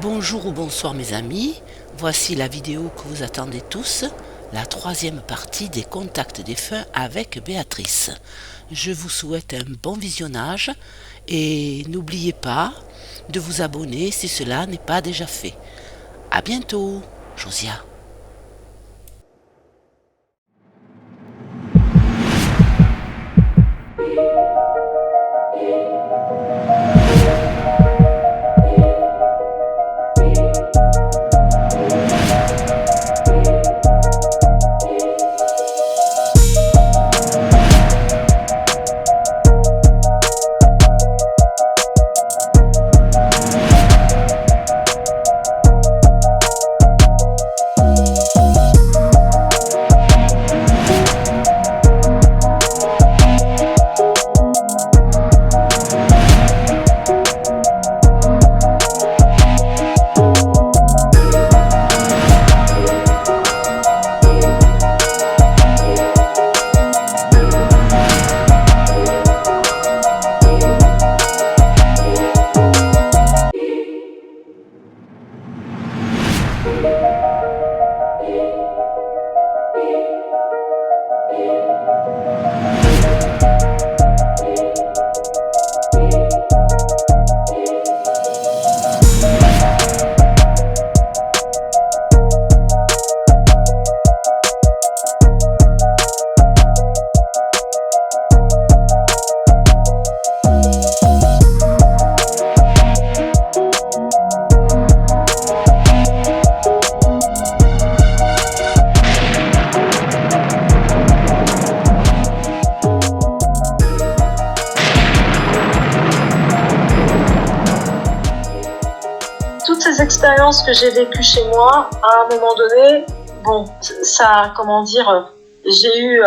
Bonjour ou bonsoir mes amis, voici la vidéo que vous attendez tous, la troisième partie des contacts défunts avec Béatrice. Je vous souhaite un bon visionnage et n'oubliez pas de vous abonner si cela n'est pas déjà fait. À bientôt, Josia. Toutes ces expériences que j'ai vécues chez moi, à un moment donné, ça, j'ai eu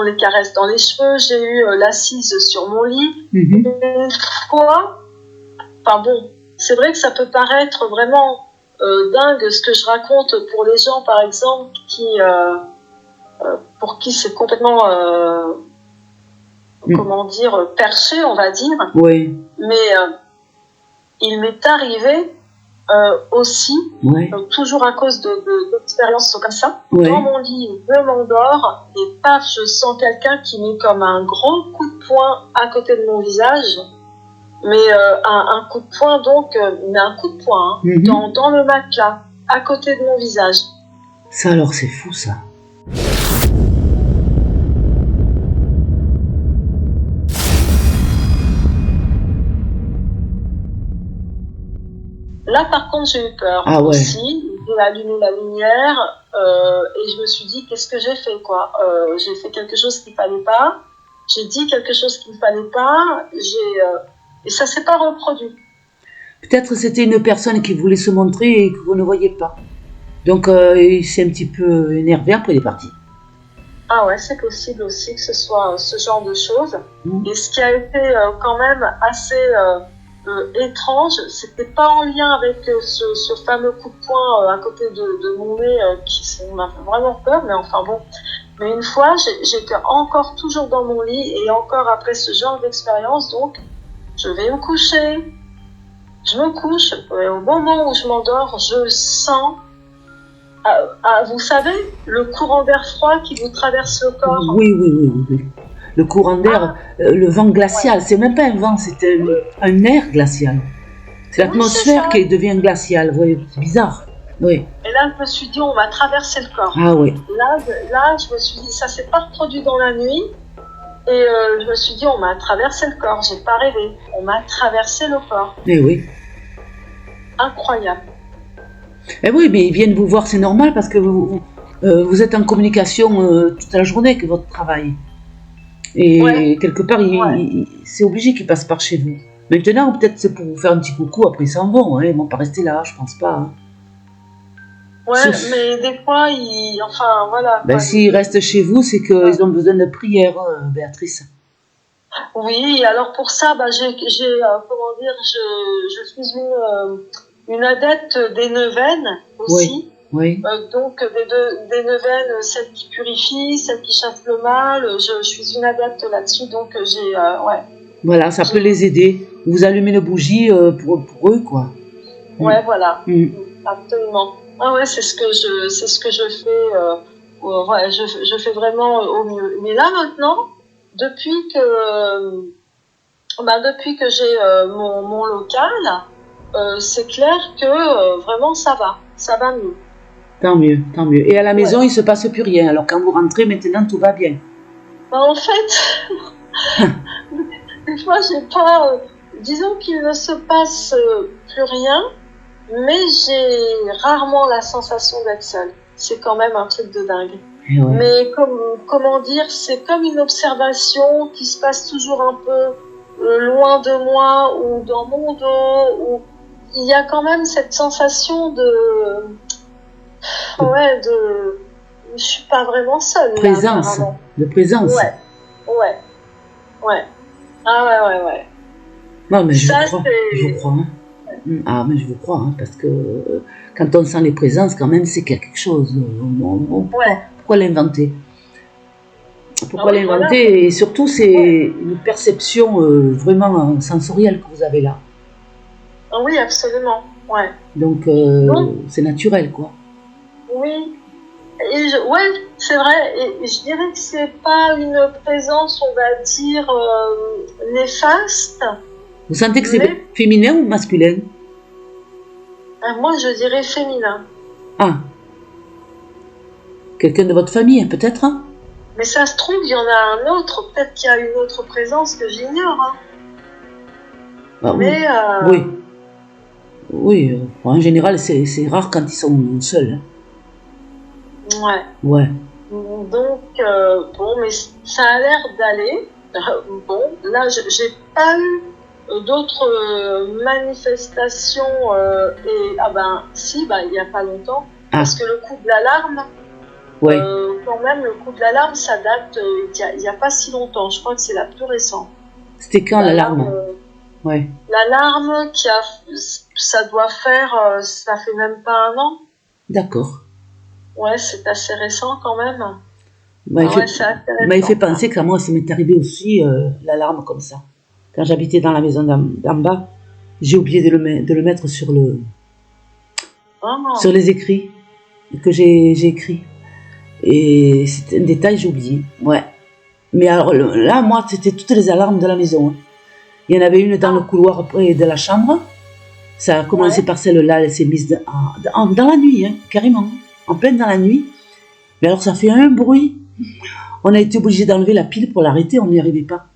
les caresses dans les cheveux, j'ai eu l'assise sur mon lit. Une fois, c'est vrai que ça peut paraître vraiment dingue ce que je raconte pour les gens, par exemple, pour qui c'est complètement, perché, on va dire. Oui. Mais il m'est arrivé aussi, toujours à cause d'expériences comme ça, dans mon lit, je m'endors et paf, je sens quelqu'un qui met comme un grand coup de poing à côté de mon visage, mais un coup de poing dans le matelas, à côté de mon visage. Ça alors c'est fou ça. Là, par contre, j'ai eu peur aussi. J'ai allumé la lumière et je me suis dit, qu'est-ce que j'ai fait, quoi. J'ai fait quelque chose qu'il ne fallait pas. J'ai dit quelque chose qu'il ne fallait pas. Et ça ne s'est pas reproduit. Peut-être c'était une personne qui voulait se montrer et que vous ne voyez pas. Donc, il s'est un petit peu énervé, après il est parti. Ah ouais, c'est possible aussi que ce soit ce genre de choses. Et ce qui a été quand même assez... étrange, c'était pas en lien avec ce fameux coup de poing à côté de mon nez qui m'a fait vraiment peur, mais enfin bon. Mais une fois, j'étais encore toujours dans mon lit et encore après ce genre d'expérience, donc je vais me coucher. Je me couche et au moment où je m'endors, je sens, vous savez, le courant d'air froid qui vous traverse le corps. Oui. Le courant d'air, le vent glacial, c'est même pas un vent, c'est un air glacial. C'est l'atmosphère qui devient glaciale, c'est bizarre. Oui. Et là, je me suis dit, on m'a traversé le corps. Ah oui. Là, je me suis dit, ça s'est pas reproduit dans la nuit. Et je me suis dit, on m'a traversé le corps, j'ai pas rêvé. On m'a traversé le corps. Mais oui. Incroyable. Eh oui, mais ils viennent vous voir, c'est normal, parce que vous êtes en communication toute la journée avec votre travail. Et quelque part, c'est obligé qu'ils passent par chez vous. Maintenant, peut-être c'est pour vous faire un petit coucou, après ils s'en vont. Ils vont pas rester là, je pense pas. Mais des fois, s'ils restent chez vous, c'est qu'ils ont besoin de prière, Béatrice. Oui, alors pour ça, je suis une adepte des neuvaines aussi. Oui. Donc des neuvaines, celles qui purifient, celles qui chassent le mal, je suis une adepte là-dessus, donc Voilà, ça peut les aider. Vous allumez une bougie pour eux, quoi. Ouais, voilà. Absolument. Ah ouais, c'est ce que je fais. Ouais, je fais vraiment au mieux. Mais là maintenant, depuis que j'ai mon local, c'est clair que vraiment ça va mieux. Tant mieux, tant mieux. Et à la maison, Ouais. il se passe plus rien. Alors quand vous rentrez maintenant, tout va bien. Bah, en fait, des fois j'ai pas. Disons qu'il ne se passe plus rien, mais j'ai rarement la sensation d'être seule. C'est quand même un truc de dingue. Et ouais. Mais comment dire, c'est comme une observation qui se passe toujours un peu loin de moi ou dans mon dos. Ou il y a quand même cette sensation je suis pas vraiment seule. Présence, Là, de présence. Ouais. Ah ouais. Non, mais je Ça, vous crois. c'est- Je vous crois. Hein. Ah, mais je vous crois, hein, parce que quand on sent les présences, quand même, c'est qu'il y a quelque chose. Pourquoi l'inventer? Pourquoi l'inventer? Voilà. Et surtout, c'est une perception vraiment sensorielle que vous avez là. Oui, absolument. Ouais. Donc, c'est naturel, quoi. Oui. Ouais, c'est vrai. Et je dirais que c'est pas une présence, on va dire, néfaste. Vous sentez que c'est féminin ou masculin? Moi, je dirais féminin. Ah. Quelqu'un de votre famille, peut-être? Mais ça se trouve, il y en a un autre. Peut-être qu'il y a une autre présence que j'ignore. Hein. Ah, mais oui. Oui, en général, c'est rare quand ils sont seuls. Ouais. Donc, bon, mais ça a l'air d'aller. Bon, là, j'ai pas eu d'autres manifestations. Il y a pas longtemps. Parce que le coup de l'alarme, quand même, le coup de l'alarme, ça date il y a pas si longtemps. Je crois que c'est la plus récente. C'était quand l'alarme? Ouais. L'alarme ça doit faire, ça fait même pas 1 an. D'accord. Ouais, c'est assez récent quand même. Il fait penser qu'à moi, ça m'est arrivé aussi l'alarme comme ça. Quand j'habitais dans la maison d'en bas, j'ai oublié de le mettre sur les écrits que j'ai écrits. Et c'était un détail, j'ai oublié. Ouais. Mais alors là, moi, c'était toutes les alarmes de la maison. Hein. Il y en avait une dans le couloir près de la chambre. Ça a commencé par celle-là, elle s'est mise dans la nuit, hein, carrément, en pleine dans la nuit. Mais alors ça fait un bruit. On a été obligé d'enlever la pile pour l'arrêter, on n'y arrivait pas.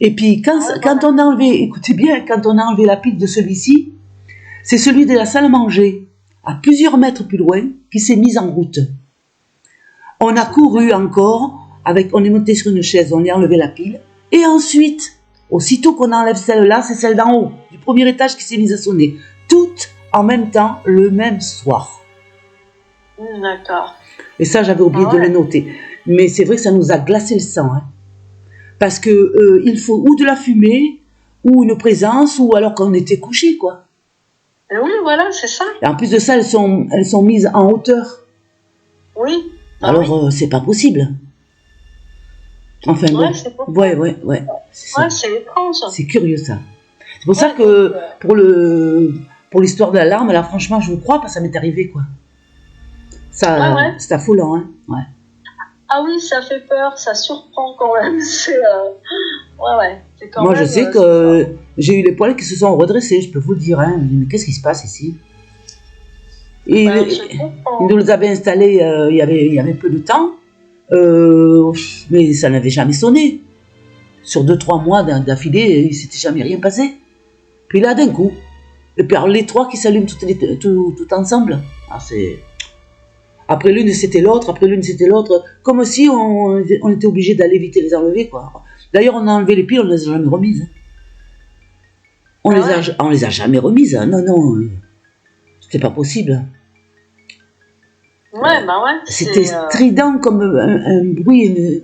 Et puis quand on a enlevé, écoutez bien, quand on a enlevé la pile de celui-ci, c'est celui de la salle à manger, à plusieurs mètres plus loin, qui s'est mis en route. On a couru encore, on est monté sur une chaise, on a enlevé la pile, et ensuite, aussitôt qu'on enlève celle-là, c'est celle d'en haut, du premier étage qui s'est mise à sonner. Toutes en même temps, le même soir. D'accord. Et ça, j'avais oublié de le noter. Mais c'est vrai que ça nous a glacé le sang. Hein. Parce que il faut ou de la fumée, ou une présence, ou alors qu'on était couché, quoi. Et oui, voilà, c'est ça. Et en plus de ça, elles sont mises en hauteur. Oui. Alors, c'est pas possible. Enfin, bon. Ouais. C'est étrange. C'est curieux, ça. C'est pour ça que, pour l'histoire de l'alarme, là, franchement, je vous crois, parce que ça m'est arrivé, quoi. Ça, c'est affolant, hein. Ouais. Ah oui, ça fait peur, ça surprend quand même. C'est Moi, je sais que j'ai eu les poils qui se sont redressés, je peux vous le dire. Hein. Mais qu'est-ce qui se passe ici? Ils nous les avaient installés il y avait peu de temps, mais ça n'avait jamais sonné. Sur 2-3 mois d'affilée, il ne s'était jamais rien passé. Puis là, d'un coup, et puis alors, les trois qui s'allument tout ensemble. Ah, c'est... Après l'une, c'était l'autre, comme si on était obligé d'aller vite les enlever, quoi. D'ailleurs, on a enlevé les piles, on ne les a jamais remises. On les a jamais remises. Non, c'était pas possible. C'était strident comme un bruit,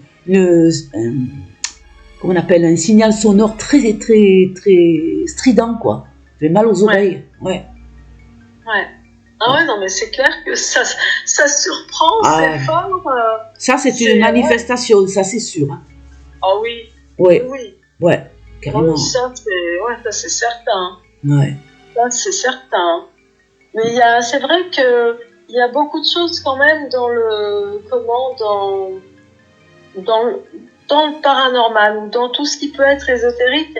comment on appelle, un signal sonore très, très, très strident, quoi. Ça fait mal aux oreilles. Ouais. Ah ouais, non, mais c'est clair que ça surprend, c'est fort. Ça, c'est une manifestation, ça, c'est sûr. Hein. Ah oui. Ouais, carrément. Ça, c'est certain. Ouais. Ça, c'est certain. Mais c'est vrai que il y a beaucoup de choses quand même dans le paranormal ou dans tout ce qui peut être ésotérique.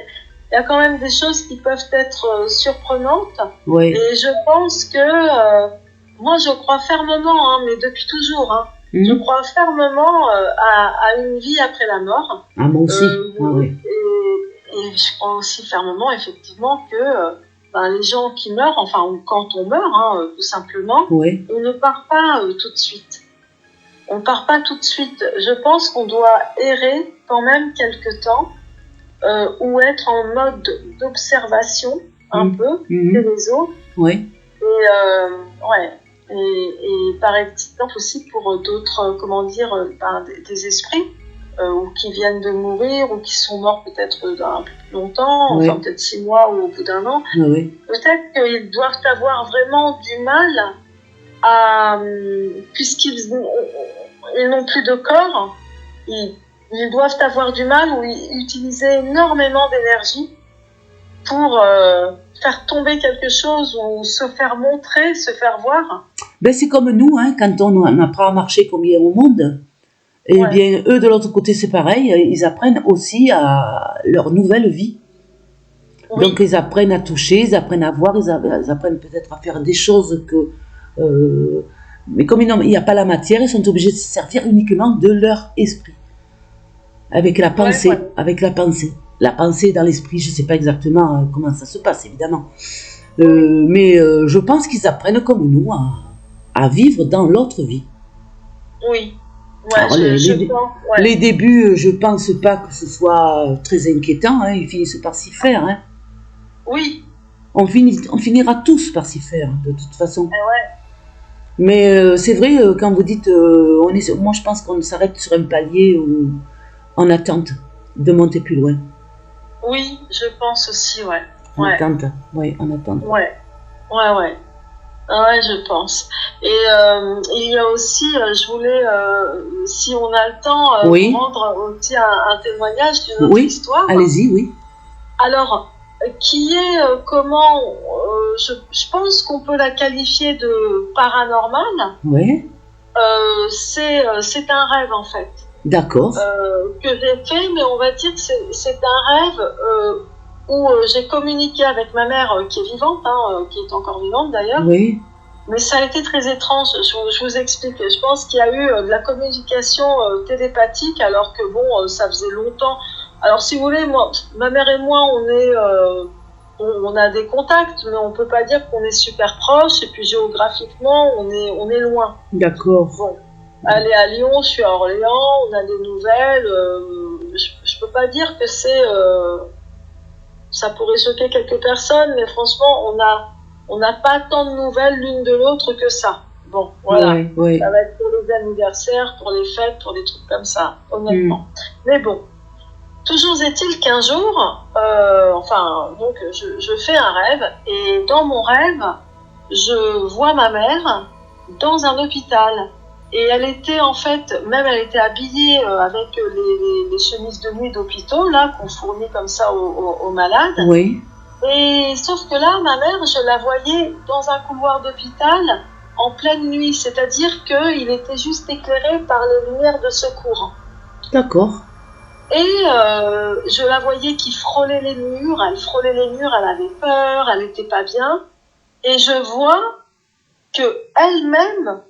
Il y a quand même des choses qui peuvent être surprenantes. Oui. Et je pense que moi, je crois fermement, mais depuis toujours, je crois fermement à une vie après la mort. Ah, moi aussi. Oui. Et je crois aussi fermement, effectivement, que les gens qui meurent, ou quand on meurt, tout simplement, oui. on ne part pas tout de suite. On ne part pas tout de suite. Je pense qu'on doit errer quand même quelque temps ou être en mode d'observation un peu des autres. Oui. Et par exemple aussi pour d'autres, des esprits ou qui viennent de mourir ou qui sont morts peut-être un peu plus longtemps, peut-être 6 mois ou au bout d'1 an. Oui. Peut-être qu'ils doivent avoir vraiment du mal à, puisqu'ils n'ont plus de corps, ils doivent avoir du mal ou utiliser énormément d'énergie pour faire tomber quelque chose ou se faire montrer, se faire voir. C'est comme nous, quand on apprend à marcher comme il est au monde, bien eux de l'autre côté c'est pareil, ils apprennent aussi à leur nouvelle vie. Oui. Donc ils apprennent à toucher, ils apprennent à voir, ils apprennent peut-être à faire des choses que... mais comme il n'y a pas la matière, ils sont obligés de se servir uniquement de leur esprit. Avec la pensée, avec la pensée. La pensée dans l'esprit, je ne sais pas exactement comment ça se passe, évidemment. Mais je pense qu'ils apprennent comme nous à vivre dans l'autre vie. Oui. Alors, les débuts, je ne pense pas que ce soit très inquiétant. Ils finissent par s'y faire. Oui. On finira tous par s'y faire, de toute façon. Mais c'est vrai, quand vous dites... moi, je pense qu'on s'arrête sur un palier ou en attente de monter plus loin. Oui, je pense aussi, En attente, en attente. Ouais, je pense. Et il y a aussi, je voulais, si on a le temps, rendre aussi un témoignage d'une autre histoire. Allez-y, oui. Alors, qui est, je pense qu'on peut la qualifier de paranormale. Oui. C'est un rêve, en fait. D'accord. Que j'ai fait, mais on va dire que c'est un rêve où j'ai communiqué avec ma mère qui est vivante, qui est encore vivante d'ailleurs. Oui. Mais ça a été très étrange, je vous explique. Je pense qu'il y a eu de la communication télépathique alors que ça faisait longtemps. Alors si vous voulez, ma mère et moi, on a des contacts, mais on peut pas dire qu'on est super proches. Et puis géographiquement, on est loin. D'accord. Bon. Elle est à Lyon, je suis à Orléans, on a des nouvelles. Je peux pas dire que ça pourrait choquer quelques personnes, mais franchement, on n'a pas tant de nouvelles l'une de l'autre que ça. Bon, voilà. Oui. Ça va être pour les anniversaires, pour les fêtes, pour des trucs comme ça, honnêtement. Mais bon, toujours est-il qu'un jour, donc je fais un rêve, et dans mon rêve, je vois ma mère dans un hôpital. Et elle était elle était habillée avec les chemises de nuit d'hôpitaux, là, qu'on fournit comme ça aux malades. Oui. Et sauf que là, ma mère, je la voyais dans un couloir d'hôpital en pleine nuit, c'est-à-dire qu'il était juste éclairé par les lumières de secours. D'accord. Et je la voyais qui frôlait les murs, elle avait peur, elle n'était pas bien. Et je vois qu'elle-même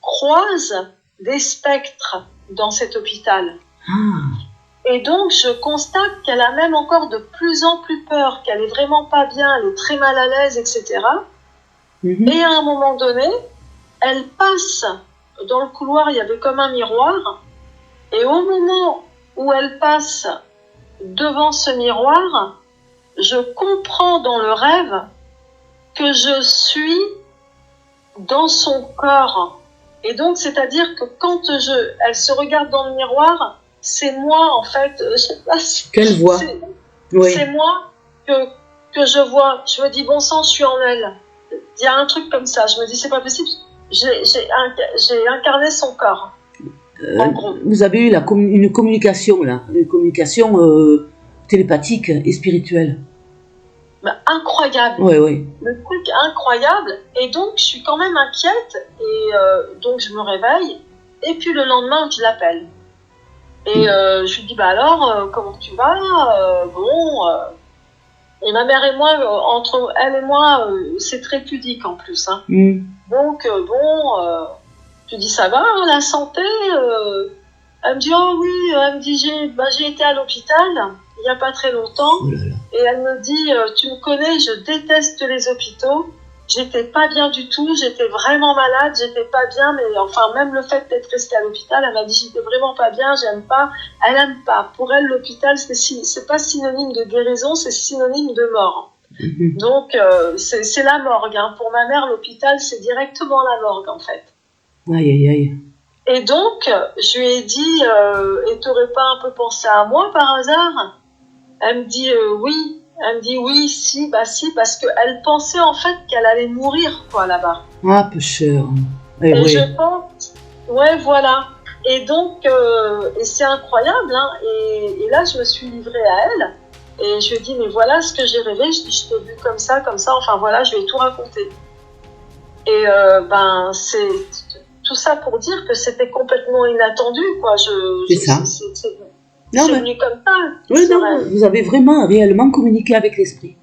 croise des spectres dans cet hôpital. Et donc, je constate qu'elle a même encore de plus en plus peur, qu'elle est vraiment pas bien, elle est très mal à l'aise, etc. Et à un moment donné, elle passe dans le couloir, il y avait comme un miroir, et au moment où elle passe devant ce miroir, je comprends dans le rêve que je suis dans son corps. Et donc, c'est-à-dire que quand elle se regarde dans le miroir, c'est moi, en fait, je sais pas si... Qu'elle voit. C'est moi que je vois. Je me dis, bon sang, je suis en elle. Il y a un truc comme ça. Je me dis, c'est pas possible. J'ai incarné son corps. En gros. Vous avez eu une communication, là. Une communication télépathique et spirituelle. incroyable. Oui. Le truc incroyable. Et donc, je suis quand même inquiète. Et donc, je me réveille. Et puis, le lendemain, je l'appelle. Et je lui dis, alors, comment tu vas? Et ma mère et moi, entre elle et moi, c'est très pudique en plus. Hein. Donc, je lui dis, ça va, hein, la santé? Elle me dit, oh oui, elle me dit, j'ai été à l'hôpital il n'y a pas très longtemps. Oh là là. Et elle me dit, tu me connais, je déteste les hôpitaux. J'étais pas bien du tout, j'étais vraiment malade, j'étais pas bien, mais enfin, même le fait d'être restée à l'hôpital, elle m'a dit, j'étais vraiment pas bien, j'aime pas. Elle aime pas. Pour elle, l'hôpital, c'est pas synonyme de guérison, c'est synonyme de mort. Donc, c'est la morgue. Hein. Pour ma mère, l'hôpital, c'est directement la morgue, en fait. Aïe. Et donc, je lui ai dit, et t'aurais pas un peu pensé à moi par hasard? Elle me dit oui. Elle me dit oui, si, parce qu'elle pensait en fait qu'elle allait mourir, quoi, là-bas. Ah, peu cher. Et oui. Je pense, ouais, voilà. Et donc, et c'est incroyable, hein. Et là, je me suis livrée à elle. Et je lui ai dit, mais voilà ce que j'ai rêvé. Je t'ai vu comme ça. Enfin, voilà, je lui ai tout raconté. Et c'est tout ça pour dire que c'était complètement inattendu, quoi. C'est ça. C'est venu comme ça. Oui, non, vous avez vraiment, réellement communiqué avec l'esprit.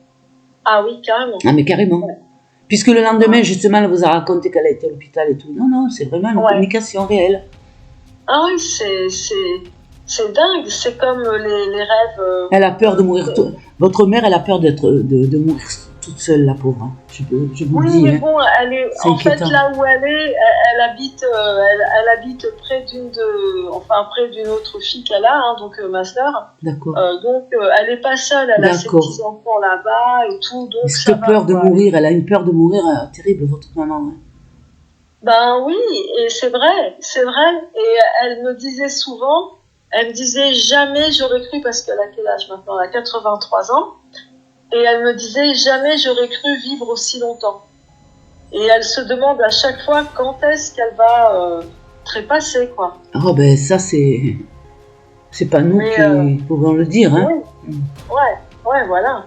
Ah oui, carrément. Ah, mais carrément. Ouais. Puisque le lendemain, justement, elle vous a raconté qu'elle a été à l'hôpital et tout. Non, c'est vraiment une communication réelle. Ah oui, c'est dingue. C'est comme les rêves. Elle a peur de mourir. Votre mère, elle a peur de mourir toute seule, la pauvre. Hein. Je vous le dis. Oui, mais hein. bon, elle est en fait là où elle est, elle habite près d'une autre fille qu'elle a, hein, donc ma sœur. D'accord. Donc elle est pas seule, elle a ses petits enfants là-bas et tout. Donc cette peur de mourir, elle a une peur de mourir terrible, votre maman. Hein. Ben oui, et c'est vrai. Et elle me disait souvent, jamais j'aurais cru, parce qu'elle a quel âge maintenant? Elle a 83 ans. Et elle me disait, jamais j'aurais cru vivre aussi longtemps. Et elle se demande à chaque fois quand est-ce qu'elle va trépasser, quoi. Oh ben ça, c'est pas nous qui pouvons le dire, hein. Oui. Ouais, voilà.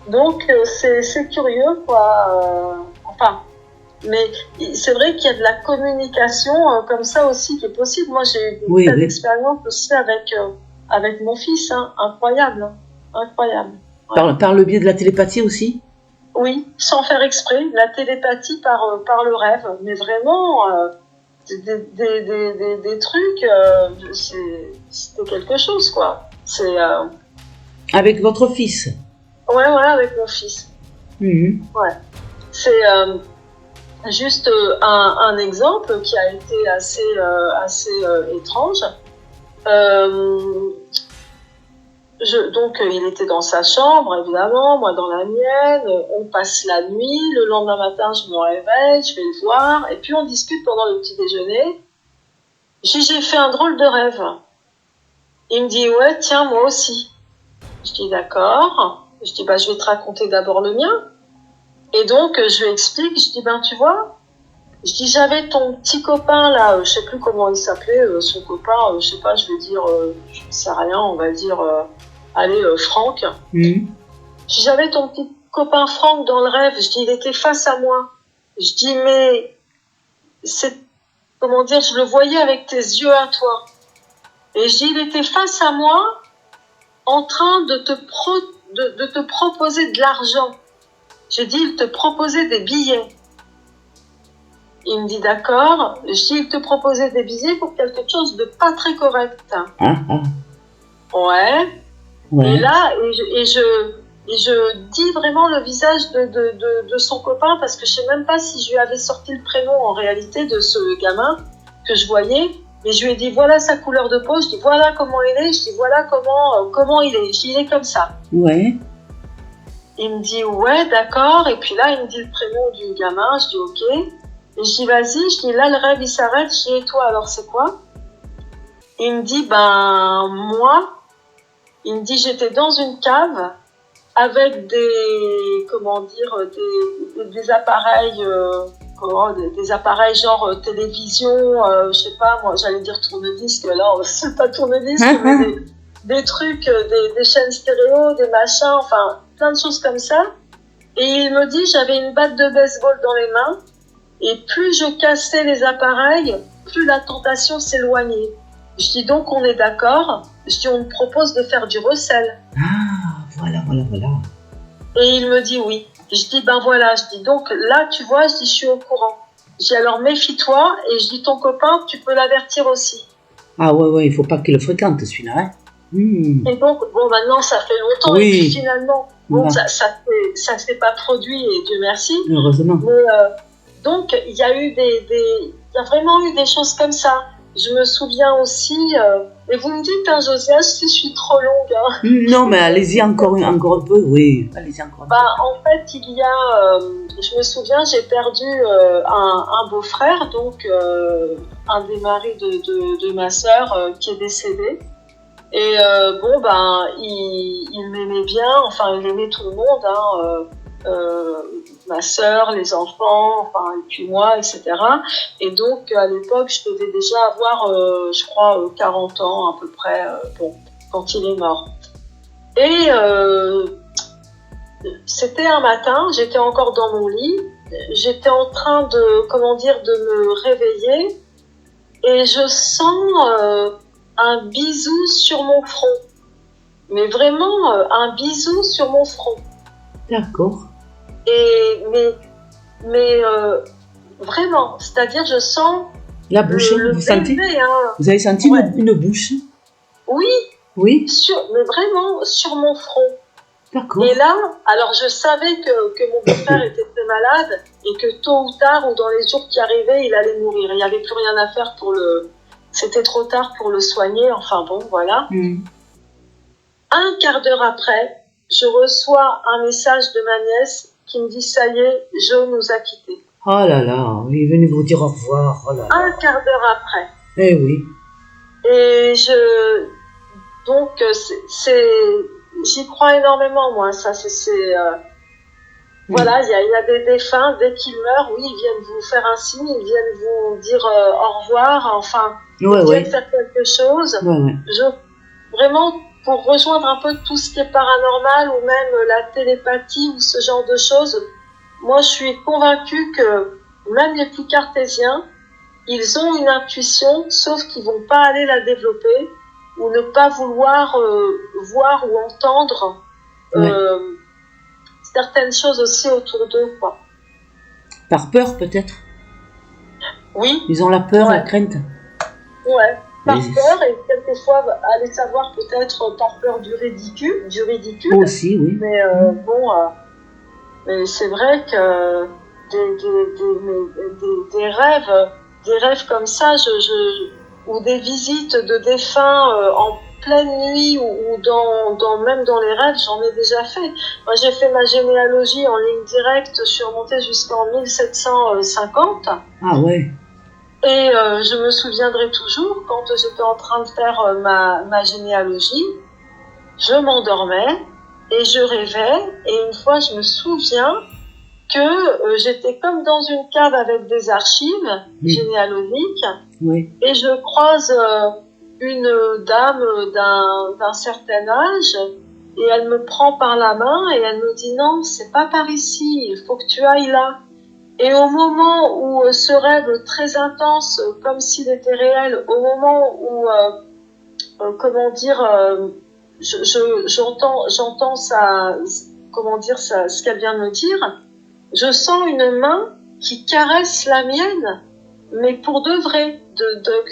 Donc c'est curieux, quoi. Mais c'est vrai qu'il y a de la communication comme ça aussi qui est possible. Moi, j'ai eu cette expérience aussi avec mon fils, hein. Incroyable. Ouais. Par le biais de la télépathie aussi? Oui, sans faire exprès, la télépathie par le rêve. Mais vraiment, des trucs, c'était quelque chose, quoi. Avec votre fils? Ouais, avec mon fils. Ouais. C'est juste un exemple qui a été assez étrange. Donc, il était dans sa chambre, évidemment, moi dans la mienne. On passe la nuit. Le lendemain matin, je me réveille, je vais le voir. Et puis, on discute pendant le petit déjeuner. J'ai fait un drôle de rêve. Il me dit, ouais, tiens, moi aussi. Je dis, d'accord. Je dis, je vais te raconter d'abord le mien. Et donc, je lui explique. Je dis, tu vois, je dis, j'avais ton petit copain, là, je sais plus comment il s'appelait, son copain, je sais pas, je vais dire, je ne sais rien, on va dire... Franck. J'avais ton petit copain Franck dans le rêve. Je dis, il était face à moi. Je dis, mais je le voyais avec tes yeux à toi. Et je dis, il était face à moi en train de te proposer de l'argent. J'ai dit, il te proposait des billets. Il me dit, d'accord. Je dis, il te proposait des billets pour quelque chose de pas très correct. Ouais. Et là, et je dis vraiment le visage de son copain, parce que je sais même pas si je lui avais sorti le prénom en réalité de ce gamin que je voyais, mais je lui ai dit voilà sa couleur de peau, je dis voilà comment il est, je dis voilà comment il est, je dis il est comme ça. Ouais. Il me dit ouais d'accord, et puis là il me dit le prénom du gamin, je dis ok, et je dis vas-y, je dis là le rêve il s'arrête, je dis et toi alors c'est quoi? Il me dit moi. Il me dit, j'étais dans une cave avec des appareils, des appareils genre télévision, je sais pas, moi j'allais dire tourne-disque, là c'est pas tourne-disque, mais des trucs, des chaînes stéréo, des machins, enfin plein de choses comme ça. Et il me dit, j'avais une batte de baseball dans les mains, et plus je cassais les appareils, plus la tentation s'éloignait. Je dis donc on est d'accord. Je dis on me propose de faire du recel. Ah, voilà. Et il me dit oui. Je dis ben voilà, je dis donc là tu vois, je dis je suis au courant. Je dis alors méfie-toi et je dis ton copain tu peux l'avertir aussi. Ah ouais, il faut pas qu'il le fréquente celui-là. Hein. Et donc bon maintenant ça fait longtemps oui. Et puis finalement bon ça s'est pas produit et Dieu merci. Heureusement. Mais donc il y a vraiment eu des choses comme ça. Je me souviens aussi, et vous me dites, hein, Josiane, si je suis trop longue. Hein. Non, mais allez-y encore un peu, oui. Allez-y encore un peu. En fait, je me souviens, j'ai perdu un beau-frère, donc un des maris de ma sœur qui est décédé. Et il m'aimait bien, enfin, il aimait tout le monde, hein. Ma sœur, les enfants, enfin, et puis moi, etc. Et donc, à l'époque, je devais déjà avoir, je crois, 40 ans à peu près, quand il est mort. Et c'était un matin, j'étais encore dans mon lit, j'étais en train de me réveiller, et je sens un bisou sur mon front. Mais vraiment, un bisou sur mon front. D'accord. Mais vraiment, c'est-à-dire je sens la bouche, vous sentez hein. Vous avez senti une bouche? Oui. Mais vraiment sur mon front. D'accord. Et là, alors je savais que mon beau-frère était très malade et que tôt ou tard ou dans les jours qui arrivaient, il allait mourir. Il n'y avait plus rien à faire c'était trop tard pour le soigner, enfin bon, voilà. Un quart d'heure après, je reçois un message de ma nièce qui me dit ça y est, Joe nous a quittés. Oh là là, il est venu vous dire au revoir. Oh là là. Un quart d'heure après. Eh oui. Et donc j'y crois énormément moi. Ça voilà, il y a des défunts dès qu'ils meurent, oui, ils viennent vous faire un signe, ils viennent vous dire au revoir, enfin, ils viennent faire quelque chose. Vraiment. Pour rejoindre un peu tout ce qui est paranormal ou même la télépathie ou ce genre de choses, moi je suis convaincue que même les plus cartésiens, ils ont une intuition, sauf qu'ils vont pas aller la développer ou ne pas vouloir voir ou entendre certaines choses aussi autour d'eux, quoi. Par peur peut-être? Oui. Ils ont la peur, la crainte. Ouais. Par peur et quelquefois aller savoir peut-être par peur du ridicule. Aussi, oui. Mais mais c'est vrai que des rêves comme ça, ou des visites de défunts en pleine nuit ou même dans les rêves, j'en ai déjà fait. Moi, j'ai fait ma généalogie en ligne directe, je suis remontée jusqu'en 1750. Ah ouais. Et je me souviendrai toujours, quand j'étais en train de faire ma généalogie, je m'endormais et je rêvais. Et une fois, je me souviens que j'étais comme dans une cave avec des archives généalogiques. Oui. Et je croise une dame d'un certain âge et elle me prend par la main et elle me dit « Non, c'est pas par ici, il faut que tu ailles là ». Et au moment où ce rêve très intense, comme s'il était réel, au moment où, j'entends ça, ce qu'elle vient de me dire, je sens une main qui caresse la mienne, mais pour de vrai.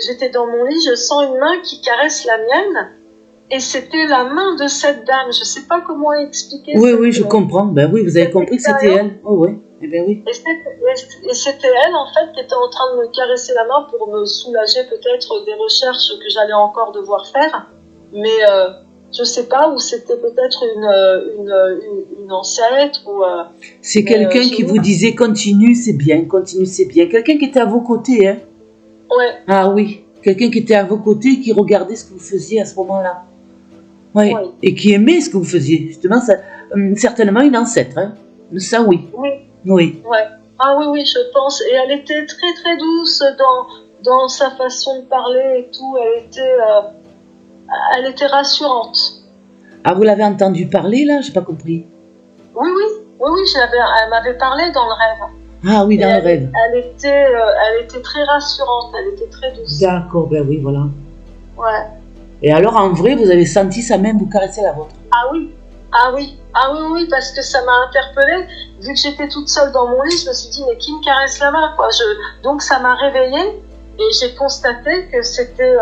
J'étais dans mon lit, je sens une main qui caresse la mienne, et c'était la main de cette dame. Je sais pas comment expliquer. Oui, je comprends. Ben oui, vous avez compris que c'était elle. Oh oui. Eh ben oui. Et c'était elle, en fait, qui était en train de me caresser la main pour me soulager peut-être des recherches que j'allais encore devoir faire. Mais je sais pas, ou c'était peut-être une ancêtre. C'est quelqu'un qui vous disait continue, c'est bien, continue, c'est bien. Quelqu'un qui était à vos côtés, hein. Ouais. Ah oui, quelqu'un qui était à vos côtés et qui regardait ce que vous faisiez à ce moment-là. Ouais. Oui. Et qui aimait ce que vous faisiez. Justement, ça, certainement une ancêtre, hein. Ça, oui. Oui. Ouais. Ah oui, je pense. Et elle était très très douce dans sa façon de parler et tout. Elle était rassurante. Ah, vous l'avez entendu parler là? J'ai pas compris. Oui. oui, elle m'avait parlé dans le rêve. Ah oui, dans le rêve. Elle était très rassurante, elle était très douce. D'accord, ben oui, voilà. Ouais. Et alors, en vrai, vous avez senti sa main vous caresser la vôtre? Ah oui, ah oui, ah oui, oui, parce que ça m'a interpellée. Vu que j'étais toute seule dans mon lit, je me suis dit, mais qui me caresse la main, quoi. Donc ça m'a réveillée et j'ai constaté que c'était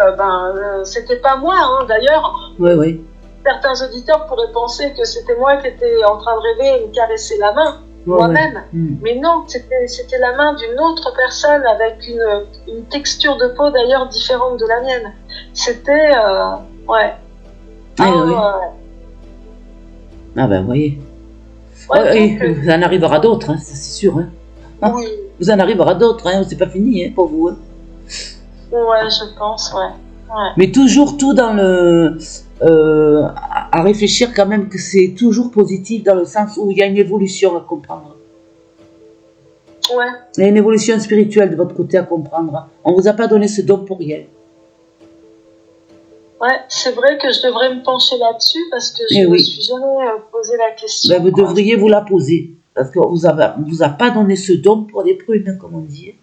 pas moi, hein. D'ailleurs, oui. Certains auditeurs pourraient penser que c'était moi qui étais en train de rêver et me caresser la main, moi-même. Mais non, c'était la main d'une autre personne avec une texture de peau d'ailleurs différente de la mienne. C'était, ouais. Oui. Ah ben, vous voyez. Ouais, donc, vous en arrivera d'autres, hein, ça c'est sûr. Hein. Oui. Vous en arrivera d'autres, hein, c'est pas fini hein, pour vous. Hein. Ouais, je pense, ouais. Mais toujours tout dans le... à réfléchir quand même que c'est toujours positif dans le sens où il y a une évolution à comprendre. Ouais. Il y a une évolution spirituelle de votre côté à comprendre. On vous a pas donné ce don pour rien. Ouais, c'est vrai que je devrais me pencher là-dessus parce que je ne me suis jamais posé la question. Ben, vous devriez vous la poser parce qu'on vous a pas donné ce don pour des prunes, comme on dit.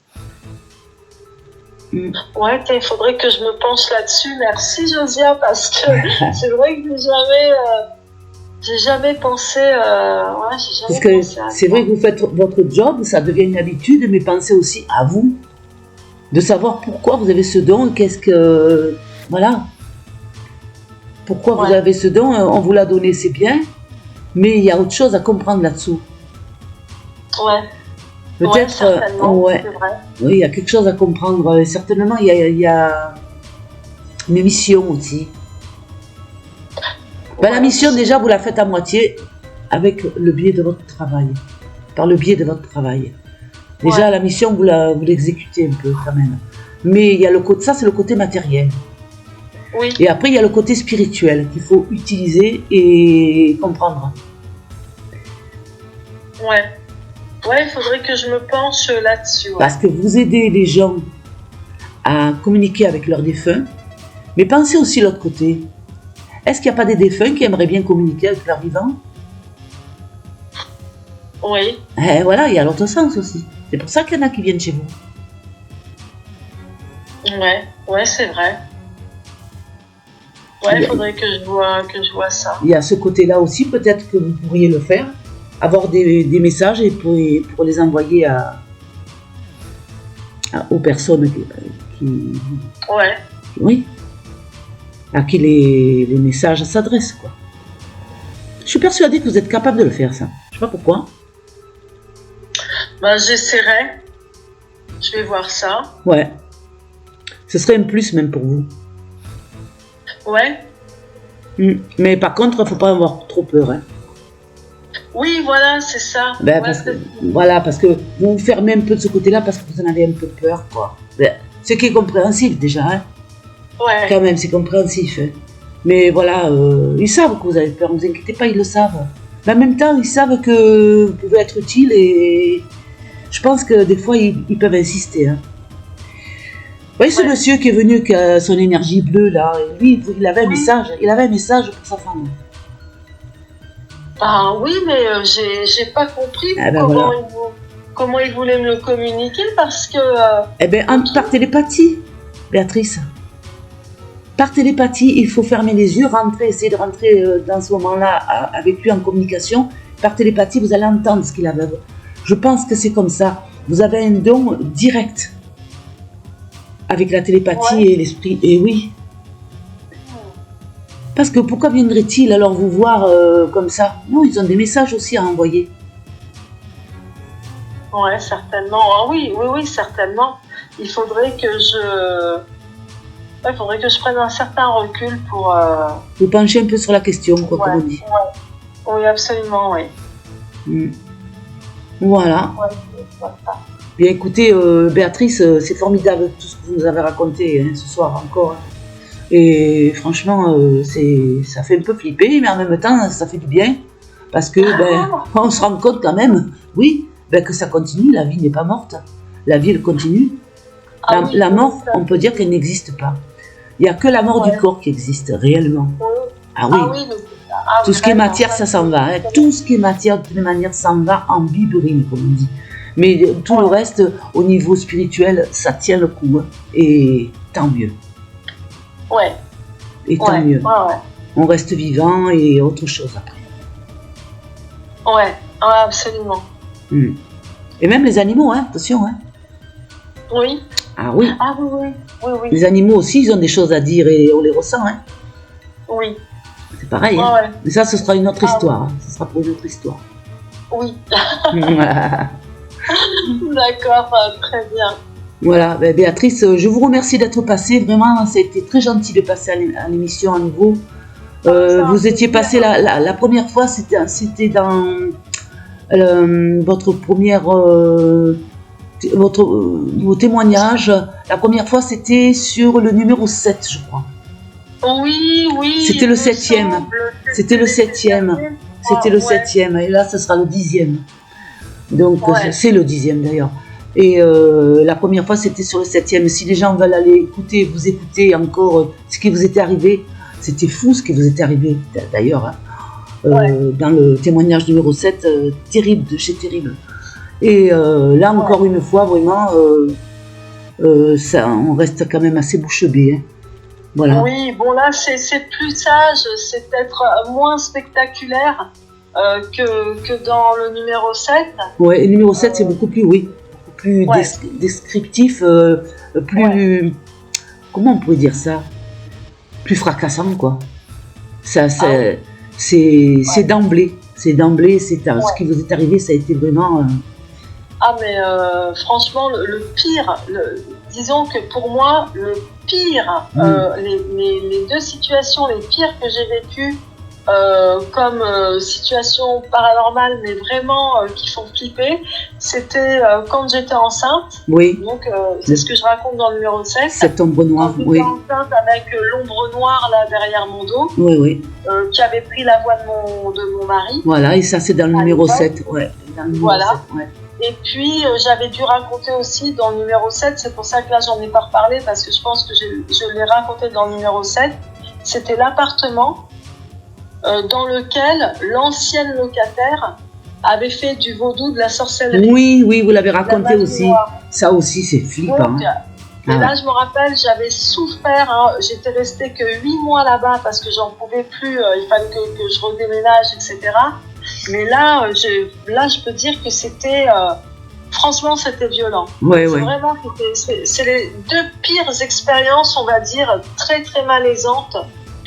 Ouais, il faudrait que je me penche là-dessus. Merci Josia, parce que c'est vrai que j'ai jamais pensé. Parce que c'est vrai que vous faites votre job, ça devient une habitude, mais pensez aussi à vous, de savoir pourquoi vous avez ce don, qu'est-ce que voilà, pourquoi vous avez ce don. On vous l'a donné, c'est bien, mais il y a autre chose à comprendre là-dessous. Ouais. Peut-être, c'est vrai. Oui, il y a quelque chose à comprendre. Et certainement, il y a une mission aussi. Ben, la mission, déjà, vous la faites à moitié avec le biais de votre travail. Par le biais de votre travail. Déjà, la mission, vous l'exécutez un peu quand même. Mais il y a ça, c'est le côté matériel. Oui. Et après, il y a le côté spirituel qu'il faut utiliser et comprendre. Ouais. Ouais, il faudrait que je me penche là-dessus. Ouais. Parce que vous aidez les gens à communiquer avec leurs défunts, mais pensez aussi l'autre côté. Est-ce qu'il n'y a pas des défunts qui aimeraient bien communiquer avec leurs vivants? Oui. Et voilà, il y a l'autre sens aussi. C'est pour ça qu'il y en a qui viennent chez vous. Ouais, c'est vrai. Ouais, il faudrait que je vois ça. Il y a ce côté-là aussi, peut-être que vous pourriez le faire. Avoir des messages et pour les envoyer aux personnes qui oui, à qui les messages s'adressent, quoi. Je suis persuadée que vous êtes capable de le faire, ça. Je sais pas pourquoi. Ben, j'essaierai. Je vais voir ça. Ouais. Ce serait un plus même pour vous. Ouais. Mais par contre, il ne faut pas avoir trop peur, hein. Oui, voilà, c'est ça. Parce que vous vous fermez un peu de ce côté-là parce que vous en avez un peu peur, quoi. Ce qui est compréhensif déjà, hein. Ouais. Quand même, c'est compréhensif. Hein. Mais voilà, ils savent que vous avez peur, ne vous inquiétez pas, ils le savent. Mais en même temps, ils savent que vous pouvez être utile et je pense que des fois, ils peuvent insister. Hein. Vous voyez ce monsieur qui est venu avec son énergie bleue, là, et lui, il avait un message. Il avait un message pour sa femme. Ah oui, mais j'ai pas compris comment il voulait me le communiquer parce que... Eh bien, par télépathie, Béatrice. Par télépathie, il faut fermer les yeux, essayer de rentrer dans ce moment-là avec lui en communication. Par télépathie, vous allez entendre ce qu'il avait. Je pense que c'est comme ça. Vous avez un don direct avec la télépathie et l'esprit. Et oui. Parce que pourquoi viendraient-ils alors vous voir comme ça? Non, ils ont des messages aussi à envoyer. Ouais, certainement. Ah oui, certainement. Il faudrait que je prenne un certain recul pour... Vous penchez un peu sur la question, quoi, comme on dit. Oui, absolument, oui. Voilà. Bien, écoutez, Béatrice, c'est formidable tout ce que vous nous avez raconté hein, ce soir encore. Et franchement, ça fait un peu flipper, mais en même temps, ça fait du bien. Parce que, on se rend compte quand même, que ça continue, la vie n'est pas morte. La vie, elle continue. La mort, on peut dire qu'elle n'existe pas. Il n'y a que la mort du corps qui existe réellement. Ah oui, Ah, Tout ce qui est matière, ça s'en va. Hein. Tout ce qui est matière, de toute manière, s'en va en biberine, comme on dit. Mais tout le reste, au niveau spirituel, ça tient le coup. Hein. Et tant mieux. Ouais. Et tant mieux. Ouais. On reste vivant et autre chose après. Ouais, absolument. Et même les animaux, hein, attention. Hein. Oui. Ah oui. Ah oui. Les animaux aussi, ils ont des choses à dire et on les ressent. Hein. Oui. C'est pareil. Hein. Ouais. Mais ça, ce sera une autre histoire. Hein. Ce sera pour une autre histoire. Oui. D'accord, très bien. Voilà, Béatrice, je vous remercie d'être passée. Vraiment, ça a été très gentil de passer à l'émission à nouveau. Vous étiez passée la première fois, c'était dans votre première vos témoignages. La première fois, c'était sur le numéro 7, je crois. Oui. C'était le 7e. C'était le 7e. C'était le 7e. Et là, ce sera le 10e. Donc, c'est le 10e d'ailleurs. Et la première fois, c'était sur le 7e. Si les gens veulent aller écouter, vous écouter encore ce qui vous était arrivé, c'était fou ce qui vous était arrivé d'ailleurs. Hein. Dans le témoignage numéro 7, terrible de chez terrible. Et là, encore une fois, vraiment, ça, on reste quand même assez bouche bée. Hein. Voilà. Oui, bon là, c'est plus sage, c'est peut-être moins spectaculaire que dans le numéro 7. Ouais, le numéro 7, c'est beaucoup plus, plus descriptif, plus... Comment on pourrait dire ça? Plus fracassant, quoi. Ça, c'est d'emblée. C'est d'emblée, ce qui vous est arrivé, ça a été vraiment... Ah, mais franchement, le pire, disons que pour moi, le pire, les deux situations les pires que j'ai vécues comme situation paranormale, mais vraiment qui font flipper, c'était quand j'étais enceinte. Oui. Donc, c'est ce que je raconte dans le numéro 7. Cette ombre noire, quand j'étais enceinte avec l'ombre noire là derrière mon dos. Oui. Qui avait pris la voix de mon mari. Voilà, et ça, c'est dans le numéro 7. Ouais. Dans le numéro 7, ouais. Et puis, j'avais dû raconter aussi dans le numéro 7, c'est pour ça que là, j'en ai pas reparlé, parce que je pense que je l'ai raconté dans le numéro 7. C'était l'appartement dans lequel l'ancienne locataire avait fait du vaudou, de la sorcellerie. Oui, vous l'avez raconté aussi. Ça aussi, c'est flippant. Donc, et là, je me rappelle, j'avais souffert. Hein, j'étais restée que 8 mois là-bas parce que j'en pouvais plus. Il fallait que je redéménage, etc. Mais là, je peux dire que c'était... franchement, c'était violent. Vraiment, c'est les deux pires expériences, on va dire, très, très malaisantes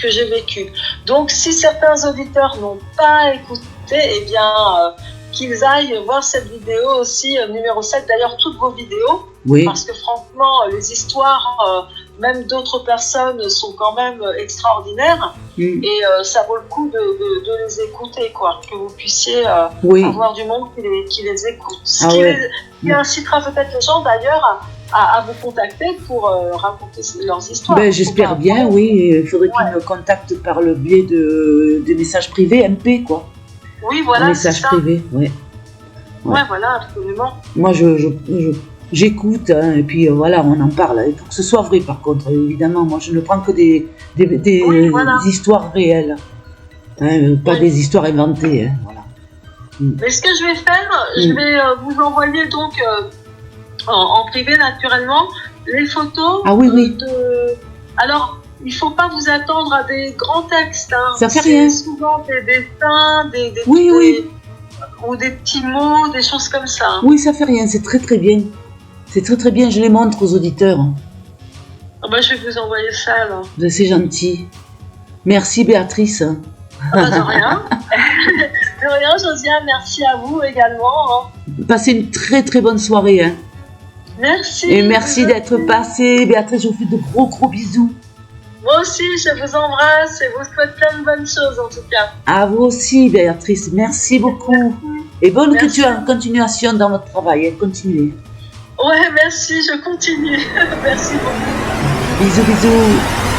que j'ai vécues. Donc, si certains auditeurs n'ont pas écouté, eh bien, qu'ils aillent voir cette vidéo aussi, numéro 7. D'ailleurs, toutes vos vidéos. Oui. Parce que franchement, les histoires, même d'autres personnes, sont quand même extraordinaires. Et ça vaut le coup de les écouter, quoi. Que vous puissiez avoir du monde qui les écoute. Ce qui incitera peut-être les gens, d'ailleurs, à vous contacter pour raconter leurs histoires. J'espère bien, oui. Il faudrait qu'ils me contactent par le biais de messages privés, MP, quoi. Oui, voilà. Un message privé, Ouais, voilà, absolument. Moi, j'écoute, hein, et puis voilà, on en parle. Il faut que ce soit vrai, par contre, évidemment. Moi, je ne prends que des histoires réelles, hein, pas des histoires inventées. Hein, voilà. Mais ce que je vais faire, je vais vous envoyer donc en privé, naturellement, les photos Alors, il ne faut pas vous attendre à des grands textes. Hein. Ça fait rien. C'est souvent des dessins, ou des petits mots, des choses comme ça. Hein. Oui, ça fait rien, c'est très très bien. C'est très très bien, je les montre aux auditeurs. Je vais vous envoyer ça alors. C'est gentil. Merci Béatrice. De rien. De rien, Josiane, merci à vous également. Hein. Passez une très très bonne soirée. Hein. Merci. Et merci d'être passée. Béatrice, je vous fais de gros gros bisous. Moi aussi, je vous embrasse et vous souhaite plein de bonnes choses en tout cas. À vous aussi, Béatrice. Merci beaucoup. Merci. Et bonne continuation dans votre travail. Continuez. Ouais, merci, je continue. Merci beaucoup. Bisous, bisous.